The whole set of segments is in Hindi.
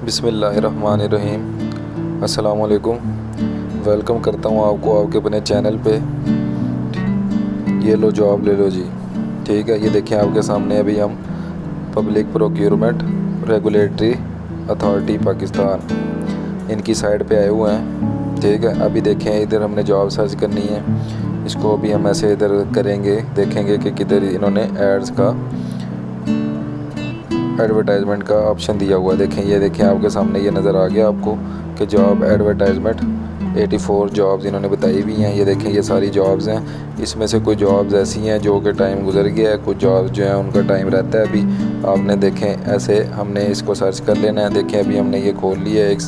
बिस्मिल्लाहिर्रहमानिर्रहीम। अस्सलाम वालेकुम। वेलकम करता हूँ आपको आपके अपने चैनल पे। ये लो जॉब ले लो जी। ठीक है, ये देखें आपके सामने अभी हम public procurement regulatory authority Pakistan इनकी साइट पे आए हुए हैं। ठीक है, अभी देखें इधर हमने जॉब सर्च करनी है। इसको अभी हम ऐसे इधर करेंगे, देखेंगे कि किधर इन्होंने एड्स का एडवर्टाइजमेंट का ऑप्शन दिया हुआ है। देखें, ये देखें आपके सामने ये नज़र आ गया आपको कि जॉब एडवर्टाइजमेंट 84 जॉब्स इन्होंने बताई हुई हैं। ये देखें, ये सारी जॉब्स हैं। इसमें से कुछ जॉब्स ऐसी हैं जो कि टाइम गुजर गया है, कुछ जॉब्स जो हैं उनका टाइम रहता है अभी। आपने देखें ऐसे हमने इसको सर्च कर लेना है। देखें अभी हमने ये खोल लिया है,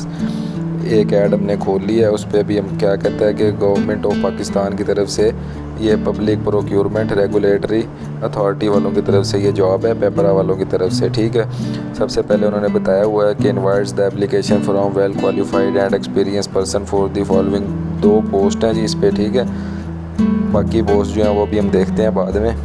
एक ऐड हमने खोल लिया है। उस पर भी हम क्या कहता है कि गवर्नमेंट ऑफ पाकिस्तान की तरफ से ये पब्लिक प्रोक्योरमेंट रेगुलेटरी अथॉरिटी वालों की तरफ से ये जॉब है, पेपरा वालों की तरफ से। ठीक है, सबसे पहले उन्होंने बताया हुआ है कि invites the application from well qualified and experience person for the following. 2 post हैं जी इस पर। ठीक है, बाकी पोस्ट जो हैं वो भी हम देखते हैं बाद में।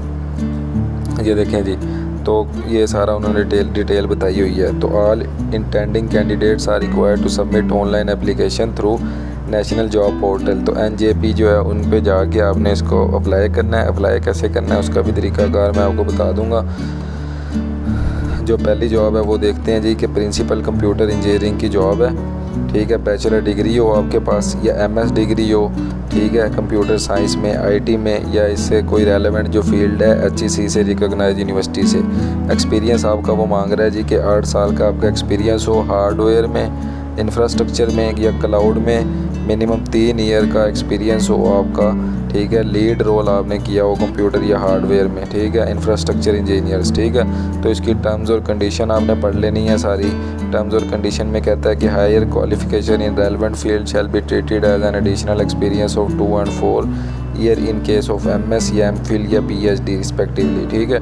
ये देखें जी, तो ये सारा उन्होंने डिटेल बताई हुई है। तो all intending candidates are required to submit online application through national job portal. तो NJP जो है उन पे जाके आपने इसको अप्लाई करना है। अप्लाई कैसे करना है उसका भी तरीकाकार मैं आपको बता दूंगा। जो पहली जॉब है वो देखते हैं जी कि प्रिंसिपल कंप्यूटर इंजीनियरिंग की जॉब है। ठीक है, बैचलर डिग्री हो आपके पास या MS डिग्री हो। ठीक है, कंप्यूटर साइंस में, IT में, या इससे कोई रेलेवेंट जो फील्ड है HEC से रिकॉग्नाइज यूनिवर्सिटी से। एक्सपीरियंस आपका वो मांग रहा है जी कि 8 साल का आपका एक्सपीरियंस हो हार्डवेयर में, इंफ्रास्ट्रक्चर में या क्लाउड में। मिनिमम 3 ईयर का एक्सपीरियंस हो आपका। ठीक है, लीड रोल आपने किया हो कंप्यूटर या हार्डवेयर में। ठीक है, इंफ्रास्ट्रक्चर इंजीनियर्स। ठीक है, तो इसकी टर्म्स और कंडीशन आपने पढ़ लेनी है सारी। टर्म्स और कंडीशन में कहता है कि higher qualification in relevant field shall be treated as an additional experience of 2 and 4 year in case of MS या MPhil या PhD रिस्पेक्टिवली। ठीक है,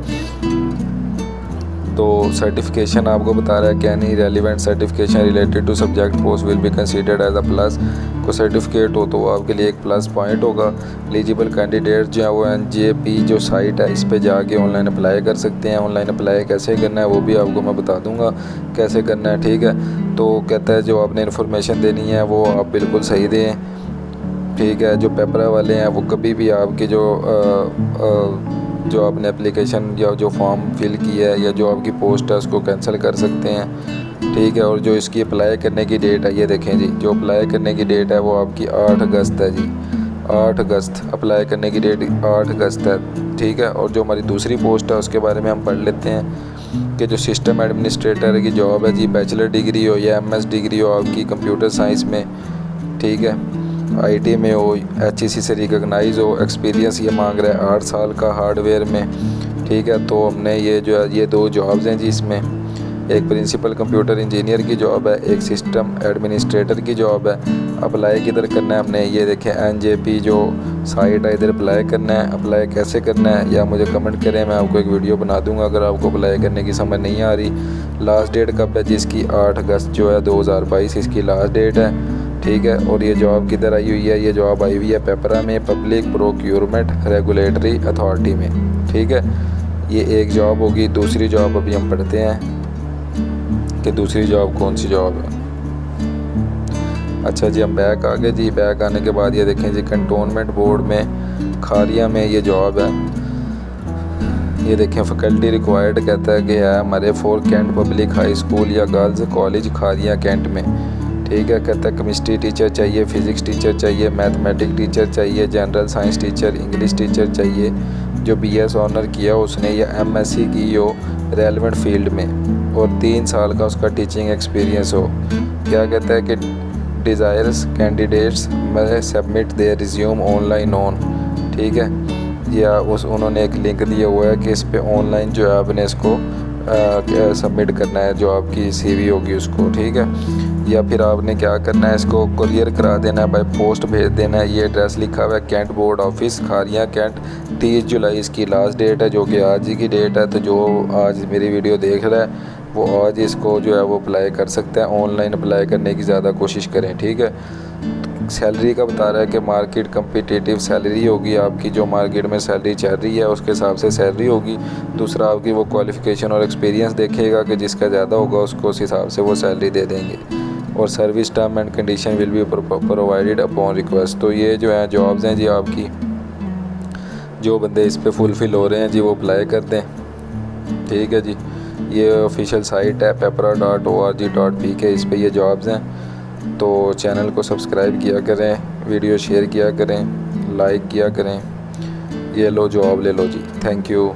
तो सर्टिफिकेशन आपको बता रहा है कि any relevant certification related to subject post will be considered as a plus. को सर्टिफिकेट हो तो वो आपके लिए एक प्लस पॉइंट होगा। एलिजिबल कैंडिडेट जो है वो NJP जो साइट है इस पे जाके ऑनलाइन अप्लाई कर सकते हैं। ऑनलाइन अप्लाई कैसे करना है वो भी आपको मैं बता दूंगा कैसे करना है। ठीक है, तो कहता है जो आपने इन्फॉर्मेशन देनी है वो आप बिल्कुल सही दें। ठीक है, जो पेपरा वाले हैं वो कभी भी आपके जो आपने एप्लीकेशन या जो फॉर्म फिल किया है या जो आपकी पोस्ट है उसको कैंसिल कर सकते हैं। ठीक है, और जो इसकी अप्लाई करने की डेट है ये देखें जी, जो अप्लाई करने की डेट है वो आपकी 8 अगस्त है जी। 8 अगस्त अप्लाई करने की डेट 8 अगस्त है। ठीक है, और जो हमारी दूसरी पोस्ट है उसके बारे में हम पढ़ लेते हैं कि जो सिस्टम एडमिनिस्ट्रेटर की जॉब है जी, बैचलर डिग्री हो या MS डिग्री हो आपकी कंप्यूटर साइंस में। ठीक है, IT में हो, HEC से रिकॉग्नाइज हो। एक्सपीरियंस ये मांग रहा है 8 साल का हार्डवेयर में। ठीक है, तो हमने ये जो है ये 2 जॉब्स हैं जी इसमें। एक प्रिंसिपल कंप्यूटर इंजीनियर की जॉब है, एक सिस्टम एडमिनिस्ट्रेटर की जॉब है। अप्लाई किधर करना है हमने, ये देखें NJP जो साइट है इधर अप्लाई करना है। अप्लाई कैसे करना है या मुझे कमेंट करें, मैं आपको एक वीडियो बना दूंगा अगर आपको अप्लाई करने की समझ नहीं आ रही। लास्ट डेट कब है जिसकी 8 अगस्त जो है 2022 इसकी लास्ट डेट है। ठीक है, और ये जॉब किधर आई हुई है, ये जॉब आई हुई है पेपरा में, पब्लिक प्रोक्योरमेंट रेगुलेटरी अथॉरिटी में। ठीक है, ये एक जॉब होगी। दूसरी जॉब अभी हम पढ़ते हैं कि दूसरी जॉब कौन सी जॉब है। अच्छा जी, हम बैक आ गए जी। बैक आने के बाद ये देखें जी, कंटोनमेंट बोर्ड में खारिया में ये जॉब है। ये देखें, फैकल्टी रिक्वायर्ड कहता है कि है हमारे for cantt public high school या गर्ल्स कॉलेज खारिया कैंट में। ठीक है, कहता है केमिस्ट्री टीचर चाहिए, फिज़िक्स टीचर चाहिए, मैथमेटिक्स टीचर चाहिए, general science teacher, English teacher चाहिए जो BS ऑनर किया उसने या MSc की हो रेलेवेंट फील्ड में, और 3 साल का उसका टीचिंग एक्सपीरियंस हो। क्या कहता है कि डिज़ायर्स कैंडिडेट्स में submit there resume online on. ठीक है, या उन्होंने एक लिंक दिया हुआ है कि इस पे ऑनलाइन जो है आपने इसको सबमिट करना है, जो आपकी CV होगी उसको। ठीक है, या फिर आपने क्या करना है, इसको कुरियर करा देना है, बाय पोस्ट भेज देना है। ये एड्रेस लिखा हुआ है कैंट बोर्ड ऑफिस खारिया कैंट। 30 जुलाई इसकी लास्ट डेट है जो कि आज ही की डेट है। तो जो आज मेरी वीडियो देख रहा है वो आज इसको जो है वो अप्लाई कर सकता है। ऑनलाइन अप्लाई करने की ज़्यादा कोशिश करें। ठीक है, सैलरी का बता रहा है कि मार्केट कम्पिटिटिव सैलरी होगी आपकी, जो मार्केट में सैलरी चल रही है उसके हिसाब से सैलरी होगी। दूसरा आपकी वो क्वालिफ़िकेशन और एक्सपीरियंस देखेगा कि जिसका ज़्यादा होगा उसको उस हिसाब से वो सैलरी दे देंगे। और service term and condition will be provided upon request. तो ये जो है जॉब्स हैं जी आपकी, जो बंदे इस पे फुलफ़िल हो रहे हैं जी वो अप्लाई कर दें। ठीक है जी, ये ऑफिशियल साइट है pepra.org.pk, इस पे ये जॉब्स हैं। तो चैनल को सब्सक्राइब किया करें, वीडियो शेयर किया करें, लाइक किया करें। ये लो जॉब ले लो जी। Thank you.